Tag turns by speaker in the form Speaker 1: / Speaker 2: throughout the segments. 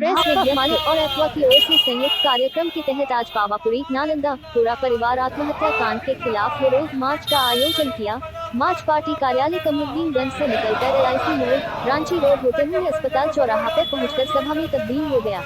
Speaker 1: Press media माली और अथवा की ओर से संयुक्त कार्यक्रम के तहत आज पावापुरी नालंदा पूरा परिवार आत्महत्या कांड के खिलाफ विरोध मार्च का आयोजन किया। मार्च पार्टी कार्यालय कमरुद्दीनगंज से निकलकर LIC मोड़ रांची रोड होते हुए अस्पताल चौराहा पर पहुंचकर सभा में तब्दील हो गया।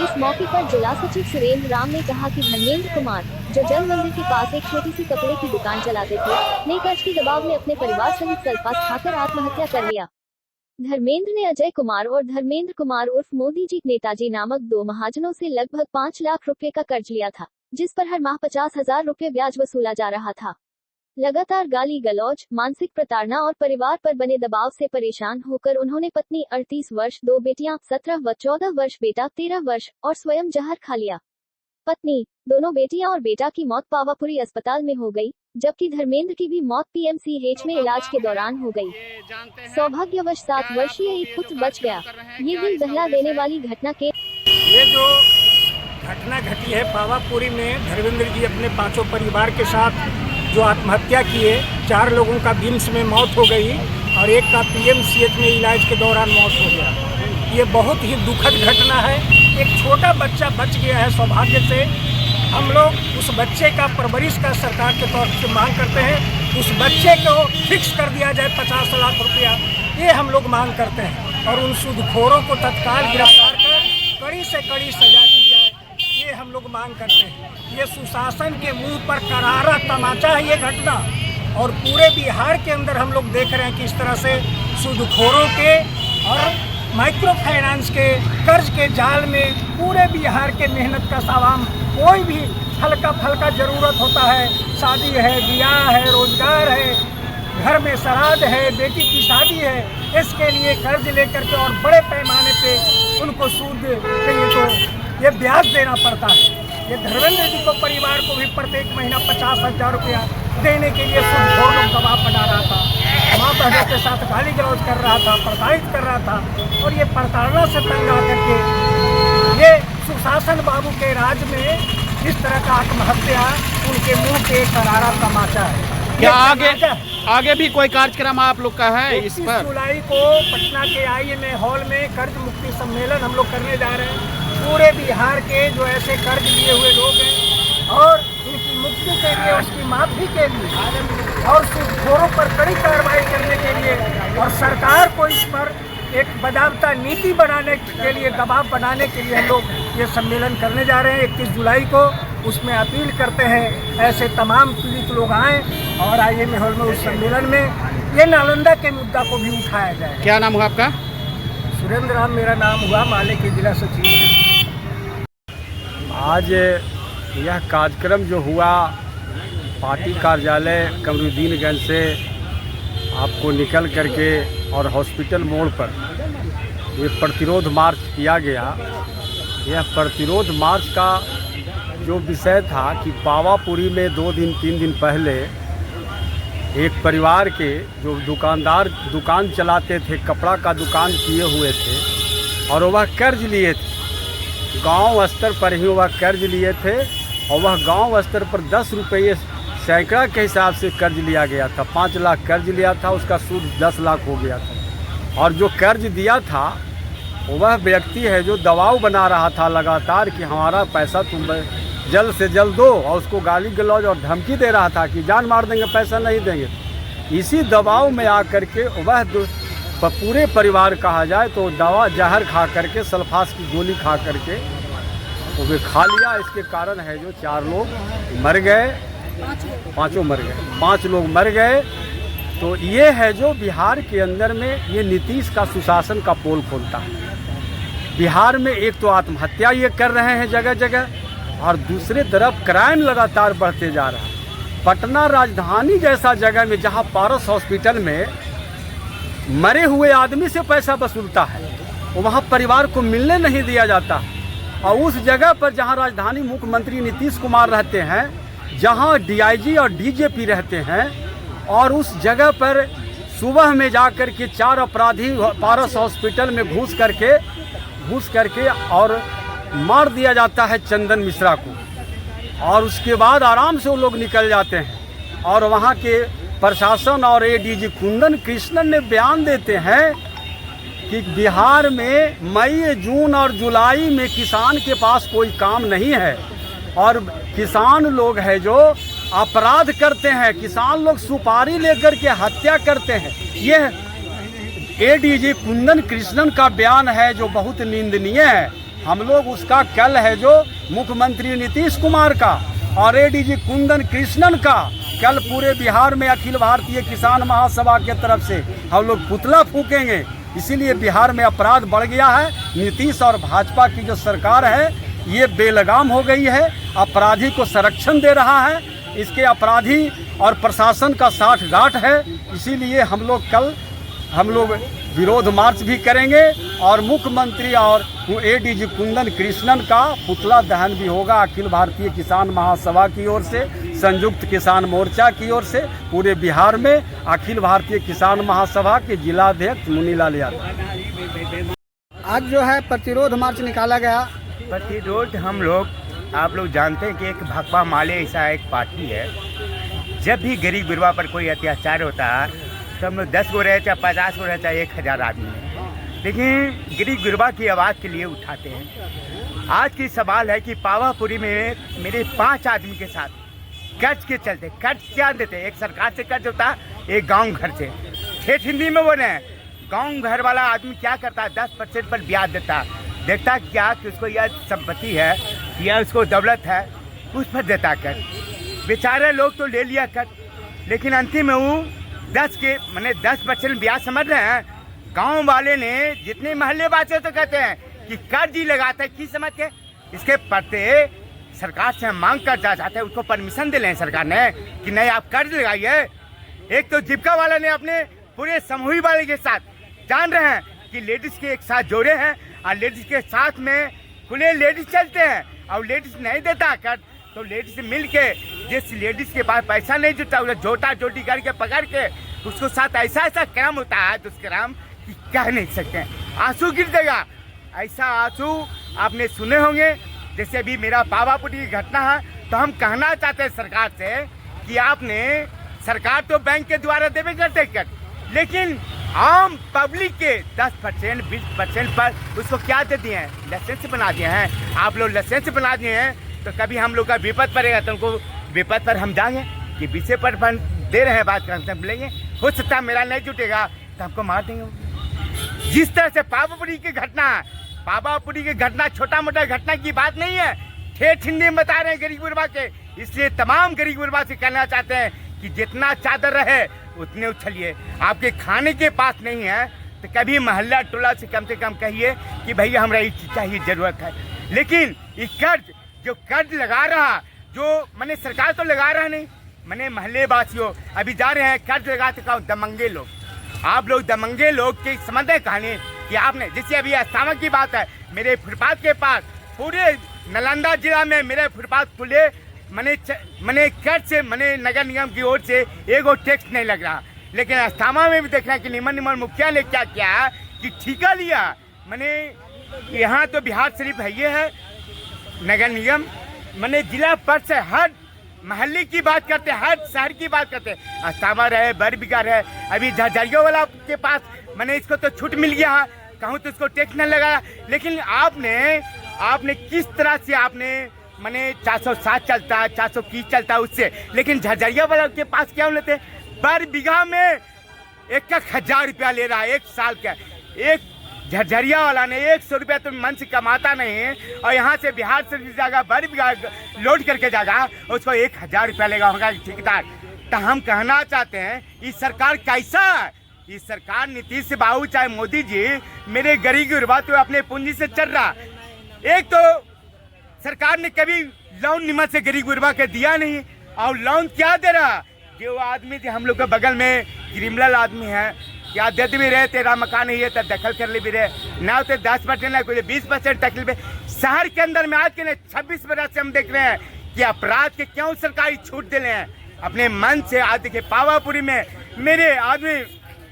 Speaker 1: इस मौके पर जिला सचिव सुरेंद्र राम ने कहा कि धर्मेंद्र कुमार, जो जल मंदिर के पास एक छोटी सी कपड़े की दुकान चलाते थे, ने कर्ज के दबाव में अपने परिवार सहित सल्फास खाकर आत्महत्या कर लिया। धर्मेंद्र ने अजय कुमार और धर्मेंद्र कुमार उर्फ मोदी जी नेताजी नामक दो महाजनों से लगभग 5 लाख रुपए का कर्ज लिया था, जिस पर हर माह 50,000 रुपए ब्याज वसूला जा रहा था। लगातार गाली गलौज, मानसिक प्रताड़ना और परिवार पर बने दबाव से परेशान होकर उन्होंने पत्नी 38 वर्ष, 2 बेटियां 17 व 14 वर्ष, बेटा 13 वर्ष और स्वयं जहर खा लिया। पत्नी, दोनों बेटियां और बेटा की मौत पावापुरी अस्पताल में हो गई, जबकि धर्मेंद्र की भी मौत PMCH में इलाज के दौरान हो गई। सौभाग्यवश 7 वर्षीय एक पुत्र बच गया। ये दिल दहला देने वाली घटना के
Speaker 2: ये जो घटना घटी है पावापुरी में, धर्मेंद्र जी अपने 5 परिवार के साथ जो आत्महत्या किए, 4 लोगों का बिम्स में मौत हो गई और एक का PMCH में इलाज के दौरान मौत हो गया। ये बहुत ही दुखद घटना है। एक छोटा बच्चा बच गया है सौभाग्य से। हम लोग उस बच्चे का परवरिश का सरकार के तौर से मांग करते हैं। उस बच्चे को फिक्स कर दिया जाए 50 लाख रुपया, ये हम लोग मांग करते हैं। और उन सूदखोरों को तत्काल गिरफ्तार कर कड़ी से कड़ी सजा दी जाए, ये हम लोग मांग करते हैं। ये सुशासन के मुंह पर करारा तमाचा है ये घटना, और पूरे बिहार के अंदर हम लोग देख रहे हैं कि इस तरह से सूदखोरों के और माइक्रो फाइनेंस के कर्ज के जाल में पूरे बिहार के मेहनत का सामान, कोई भी हल्का फल्का ज़रूरत होता है, शादी है, ब्याह है, रोजगार है, घर में श्राद्ध है, बेटी की शादी है, इसके लिए कर्ज लेकर के और बड़े पैमाने पे उनको सूद पे ये ब्याज देना पड़ता है। ये धर्मेंद्र जी को परिवार को भी प्रत्येक महीना 50,000 रुपया देने के लिए सूदखोर लोग दबाव बना रहा था, माँ बहनों के साथ गाली गलौज कर रहा था, प्रताड़ित कर रहा था। और ये प्रताड़ना से तंग आकर के ये सुशासन बाबू के राज में इस तरह का आत्महत्या उनके मुंह पे करारा तमाचा है।
Speaker 3: क्या आगे भी कोई कार्यक्रम आप लोग का है इस पर?
Speaker 2: 21 जुलाई को पटना के IMA हॉल में कर्ज मुक्ति सम्मेलन हम लोग करने जा रहे हैं। पूरे बिहार के जो ऐसे कर्ज लिए हुए लोग हैं और उनकी मुक्ति के लिए, उसकी माफी के लिए और सूदखोरों पर कड़ी कार्रवाई करने के लिए और सरकार को इस पर एक बाज़ाब्ता नीति बनाने के लिए, दबाव बनाने के लिए हम लोग ये सम्मेलन करने जा रहे हैं 21 जुलाई को। उसमें अपील करते हैं ऐसे तमाम पीड़ित लोग आएँ और IMA हॉल में उस सम्मेलन में ये नालंदा के मुद्दा को भी उठाया जाए।
Speaker 3: क्या नाम हुआ आपका?
Speaker 2: सुरेंद्र राम मेरा नाम हुआ, माले के जिला सचिव।
Speaker 4: आज यह कार्यक्रम जो हुआ पार्टी कार्यालय कमरुद्दीनगंज से आपको निकल करके और हॉस्पिटल मोड़ पर ये प्रतिरोध मार्च किया गया। यह प्रतिरोध मार्च का जो विषय था कि पावापुरी में 2-3 दिन पहले एक परिवार के जो दुकानदार दुकान चलाते थे, कपड़ा का दुकान किए हुए थे और वह कर्ज लिए थे, गांव स्तर पर ही वह कर्ज लिए थे और वह गांव स्तर पर 10 रुपये सैकड़ा के हिसाब से कर्ज लिया गया था। 5 लाख कर्ज लिया था, उसका सूद 10 लाख हो गया था। और जो कर्ज दिया था वह व्यक्ति है जो दबाव बना रहा था लगातार कि हमारा पैसा तुम जल्द से जल्द दो, और उसको गाली गलौज और धमकी दे रहा था कि जान मार देंगे, पैसा नहीं देंगे। इसी दबाव में आकर के वह पूरे परिवार कहा जाए तो दवा जहर खा करके, सल्फास की गोली खा करके वो खा लिया। इसके कारण है जो 4 लोग मर गए, 5 मर गए, 5 लोग मर गए। तो ये है जो बिहार के अंदर में ये नीतीश का सुशासन का पोल खोलता है। बिहार में एक तो आत्महत्या ये कर रहे हैं जगह जगह, और दूसरे तरफ क्राइम लगातार बढ़ते जा रहा है। पटना राजधानी जैसा जगह में जहां पारस हॉस्पिटल में मरे हुए आदमी से पैसा वसूलता है, वहां परिवार को मिलने नहीं दिया जाता। और उस जगह पर जहां राजधानी मुख्यमंत्री नीतीश कुमार रहते हैं, जहां DIG और DJP रहते हैं, और उस जगह पर सुबह में जाकर के 4 अपराधी पारस हॉस्पिटल में घुस करके और मार दिया जाता है चंदन मिश्रा को, और उसके बाद आराम से वो लोग निकल जाते हैं। और वहाँ के प्रशासन और ADG कुंदन कृष्णन ने बयान देते हैं कि बिहार में मई, जून और जुलाई में किसान के पास कोई काम नहीं है और किसान लोग हैं जो अपराध करते हैं, किसान लोग सुपारी लेकर के हत्या करते हैं। ये एडीजी कुंदन कृष्णन का बयान है जो बहुत निंदनीय है। हम लोग उसका कल है जो मुख्यमंत्री नीतीश कुमार का और एडीजी कुंदन कृष्णन का कल पूरे बिहार में अखिल भारतीय किसान महासभा के तरफ से हम लोग पुतला फूकेंगे। इसीलिए बिहार में अपराध बढ़ गया है। नीतीश और भाजपा की जो सरकार है ये बेलगाम हो गई है, अपराधी को संरक्षण दे रहा है, इसके अपराधी और प्रशासन का साठगांठ है। इसीलिए हम लोग विरोध मार्च भी करेंगे और मुख्यमंत्री और एडीजी कुंदन कृष्णन का पुतला दहन भी होगा। अखिल भारतीय किसान महासभा की ओर से, संयुक्त किसान मोर्चा की ओर से पूरे बिहार में अखिल भारतीय किसान महासभा के जिलाध्यक्ष मुनीलाल यादव।
Speaker 5: आज जो है प्रतिरोध मार्च निकाला गया।
Speaker 6: प्रतिरोध आप लोग जानते हैं कि एक भाकपा माले ऐसा एक पार्टी है, जब भी गरीब गुरबा पर कोई अत्याचार होता है तो हम लोग 10 गो रहे, चाहे 50 गो रहे, चाहे 1000 आदमी है, लेकिन गरीब गुरबा की आवाज़ के लिए उठाते हैं। आज की सवाल है कि पावापुरी में मेरे 5 आदमी के साथ कर्ज के चलते, कर्ज क्या देते, एक सरकार से कर्ज होता है, एक गांव घर से। ठेठ हिंदी में बोले हैं, गांव घर वाला आदमी क्या करता है, 10% पर ब्याज देता है। देखता क्या कि उसको यह संपत्ति है या उसको दौलत है, उस पर देता कर। बेचारे लोग तो ले लिया कर, लेकिन अंतिम में वो 10% ब्याज समझ रहे हैं। गांव वाले ने जितने मोहल्ले वासी तो कहते हैं कि कर्ज ही लगाते हैं, की समझ के इसके पड़ते सरकार से हम मांग कर जा चाहते हैं, उसको परमिशन दे लें सरकार ने कि नहीं आप कर्ज लगाइए। एक तो जीविका वाला ने अपने पूरे समूह वाले के साथ, जान रहे हैं कि लेडीज के एक साथ जोड़े हैं और लेडीज के साथ में खुले लेडीज चलते हैं और लेडीज नहीं देता कर्ज, तो लेडीज से मिल के जिस लेडीज के पास पैसा नहीं जुटा उसे जोटा जोटी करके पकड़ के उसको साथ ऐसा काम होता है दुष्कर्म कि कह नहीं सकते, आंसू गिर देगा। ऐसा आंसू आपने सुने होंगे। जैसे अभी मेरा पावापुरी की घटना है, तो हम कहना चाहते हैं सरकार से कि आपने, सरकार तो बैंक के द्वारा देवे करते कर, लेकिन आम पब्लिक के 10% 20% पर उसको क्या दे दिए हैं, लाइसेंस बना दिए हैं। आप लोग लाइसेंस बना दिए हैं तो कभी हम लोग का विपद पड़ेगा तो उनको विपद पर हम जाएंगे कि 20% दे रहे हैं, बात करते मिलेंगे, हो सकता है मेरा नहीं जुटेगा तो हमको मार देंगे। जिस तरह से पावापुरी की घटना, पावापुरी की घटना छोटा मोटा घटना की बात नहीं है, ठेठ हिंदी में बता रहे हैं गरीब गुरबा के। इसलिए तमाम गरीब गुरबा से कहना चाहते हैं कि जितना चादर रहे उतने उछलिए। आपके खाने के पास नहीं है तो कभी मोहल्ला टोला से कम कहिए कि भैया हमारा ये चीज़ चाहिए, ज़रूरत है। लेकिन ये कर्ज लगा रहा, जो मैंने सरकार तो लगा रहा नहीं, मैंने मोहल्ले वासियों अभी जा रहे हैं कर्ज लगाते का दमंगे लोग। आप लोग दमंगे लोग के समझ है कहानी कि आपने, जैसे अभी अस्थामा की बात है, मेरे फुटपाथ के पास पूरे नालंदा जिला में मेरे फुटपाथ खुले, मैंने कर्ज से नगर निगम की ओर से एगो टैक्स नहीं लग रहा। लेकिन अस्थामा में भी देखना कि निमन मुखिया ने क्या किया कि ठेका लिया। यहाँ तो बिहार शरीफ है, ये है नगर निगम, जिला पद से हर महल्ले की बात करते, हर शहर की बात करते। अस्थामा रहे, बरबीघा रहे, अभी झरझरियों वाला के पास इसको तो छूट मिल गया, कहूँ तो इसको टैक्स नहीं लगाया। लेकिन आपने किस तरह से आपने 407 चलता है, 430 चलता है उससे, लेकिन झरझरिया वाला के पास क्या लेते, बरबीघा में 1,000 रुपया ले रहा है एक साल का। एक झरझरिया वाला ने 100 रुपया तो मन से कमाता नहीं है, और यहाँ से बिहार से जाएगा बरबीघा लोड करके जाएगा, उसको 1,000 रुपया लेगा होगा ठेकेदार। तो हम कहना चाहते हैं ये सरकार कैसा है, ये सरकार नीतीश बाबू चाहे मोदी जी, मेरे गरीब गुरबा तो अपने पूंजी से चल रहा। एक तो सरकार ने कभी लोन निमन से गरीब गुरबा के दिया नहीं, और लोन क्या दे रहा, जो आदमी जो हम लोग के बगल में क्रिमिनल आदमी है, क्या देते भी रहे, तेरा मकान ही है तो दखल कर ले भी रहे ना, तो 10% ना कोई 20% तकलीफ है। शहर के अंदर में आज के 26 बरस से हम देख रहे हैं कि अपराध के क्यों सरकारी छूट दे रहे हैं अपने मन से। आज देखिए पावापुरी में मेरे आदमी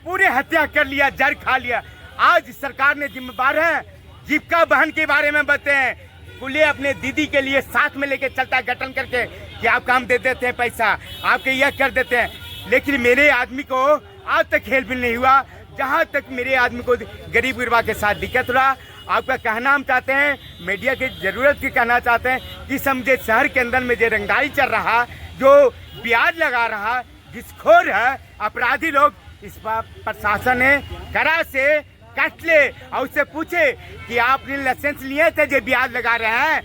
Speaker 6: पूरे हत्या कर लिया, जड़ खा लिया। आज सरकार ने जिम्मेदार है, जीविका बहन के बारे में बताएं, खुले अपने दीदी के लिए साथ में लेके चलता है गठन करके कि आप काम दे देते हैं, पैसा आपके यह कर देते हैं। लेकिन मेरे आदमी को आज तक हेल्प नहीं हुआ, जहाँ तक मेरे आदमी को गरीब गुरबा के साथ दिक्कत रहा। आपका कहना हम चाहते हैं, मीडिया की ज़रूरत की कहना चाहते हैं कि समझे शहर के अंदर में जो रंगदारी चल रहा, जो ब्याज लगा रहा, घिसखोर है, अपराधी लोग, इस पर प्रशासन ने कड़ा से कट ले और उससे पूछे कि आपने लाइसेंस लिए थे जो ब्याज लगा रहे हैं,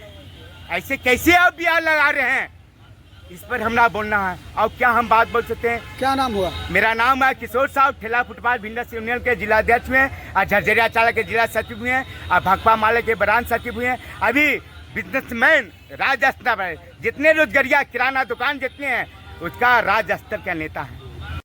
Speaker 6: ऐसे कैसे आप ब्याज लगा रहे हैं, इस पर हम ना बोलना है। और क्या हम बात बोल सकते हैं?
Speaker 5: क्या नाम हुआ?
Speaker 6: मेरा नाम है किशोर साहब, ठेला फुटपाथ बिजनेस यूनियन के जिला अध्यक्ष हुए और झरझरिया चाला के जिला सचिव हुए हैं और भाकपा माले के ब्रांच सचिव हुए हैं। अभी बिजनेसमैन राज्य स्तर पर जितने रोजगारिया किराना दुकान जितने हैं उसका राज्य स्तर का नेता है।